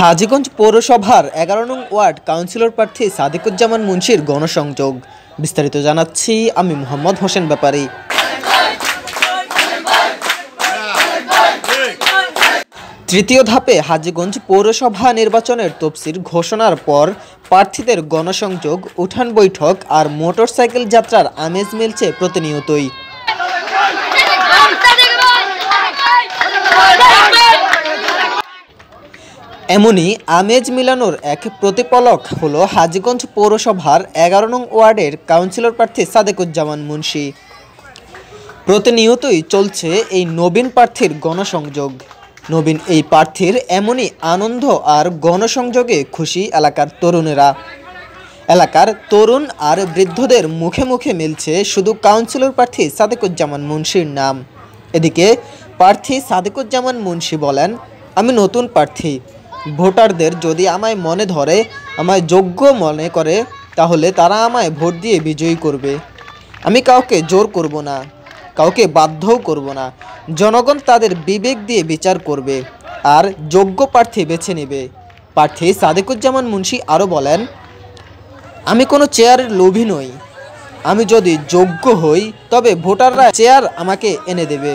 হাজীগঞ্জ পৌরসভার 11 নং ward councillor প্রার্থী সাদিকুজ্জামান মুন্সির গণসংযোগ। বিস্তারিত জানাচ্ছি আমি মোহাম্মদ হোসেন ব্যাপারী। তৃতীয় ধাপে হাজীগঞ্জ পৌরসভা নির্বাচনের তফসিল ঘোষণার পর প্রার্থীদের গণসংযোগ, উঠান বৈঠক আর মোটরসাইকেল যাত্রার আমেজ মিলছে প্রতিনিয়তই। এমনই আমেজ মিলানোর এক প্রতিফলক হলো হাজীগঞ্জ পৌরসভার 11 নং ওয়ার্ডের কাউন্সিলর প্রার্থী সাদিকুজ্জামান মুন্সি। প্রতিনিয়তই চলছে এই নবীন প্রার্থীর গণসংযোগ। নবীন এই প্রার্থীর এমনই আনন্দ আর গণসংযোগে খুশি এলাকার তরুণেরা। এলাকার তরুণ আর বৃদ্ধদের মুখে মুখে মিলছে শুধু কাউন্সিলর প্রার্থী সাদিকুজ্জামান মুন্সির নাম। এদিকে প্রার্থী সাদিকুজ্জামান মুন্সি বলেন, আমি নতুন প্রার্থী, ভোটারদের যদি আমায় মনে ধরে, আমায় যোগ্য মনে করে, তাহলে তারা আমায় ভোট দিয়ে বিজয়ী করবে। আমি কাউকে জোর করব না, কাউকে বাধ্যও করব না। জনগণ তাদের বিবেক দিয়ে বিচার করবে আর যোগ্য প্রার্থী বেছে নেবে। প্রার্থী সাদিকুজ্জামান মুন্সি আরও বলেন, আমি কোনো চেয়ারের লোভী নই। আমি যদি যোগ্য হই তবে ভোটাররা চেয়ার আমাকে এনে দেবে।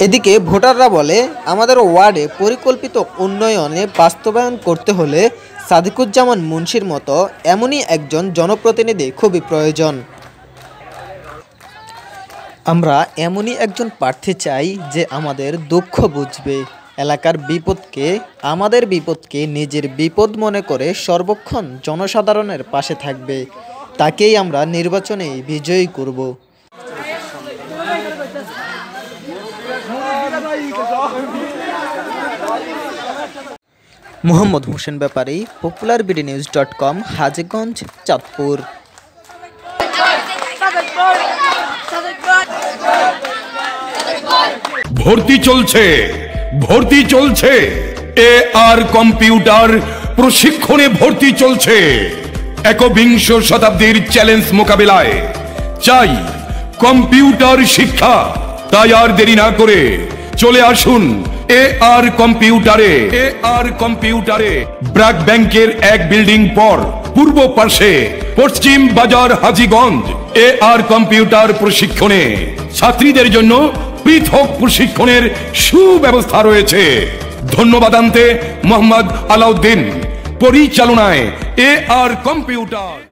এদিকে ভোটাররা বলে, আমাদের ওয়ার্ডে পরিকল্পিত উন্নয়নে বাস্তবায়ন করতে হলে সাদিকুজ্জামান মুন্সির মতো এমনই একজন জনপ্রতিনিধি খুবই প্রয়োজন। আমরা এমনই একজন প্রার্থী চাই যে আমাদের দুঃখ বুঝবে, এলাকার বিপদকে, আমাদের বিপদকে নিজের বিপদ মনে করে সর্বক্ষণ জনসাধারণের পাশে থাকবে। তাকেই আমরা নির্বাচনে বিজয়ী করব। মোহাম্মদ হোসেন ব্যাপারী, popularBDnews.com, হাজীগঞ্জ, চাঁদপুর। ভর্তি চলছে AR কম্পিউটার প্রশিক্ষণে ভর্তি চলছে। একবিংশ শতাব্দীর চ্যালেঞ্জ মোকাবিলায় চাই কম্পিউটার শিক্ষা। তাই আর দেরি না করে চলে আসুন AR কম্পিউটারে। ব্র্যাক ব্যাংকের এক বিল্ডিং পর পূর্ব পাশে, পশ্চিম বাজার, হাজীগঞ্জ। AR কম্পিউটার প্রশিক্ষণে ছাত্রীদের জন্য পৃথক প্রশিক্ষণের সুব্যবস্থা রয়েছে। ধন্যবাদ আনতে মোহাম্মদ আলাউদ্দিন, পরিচালনায় AR কম্পিউটার।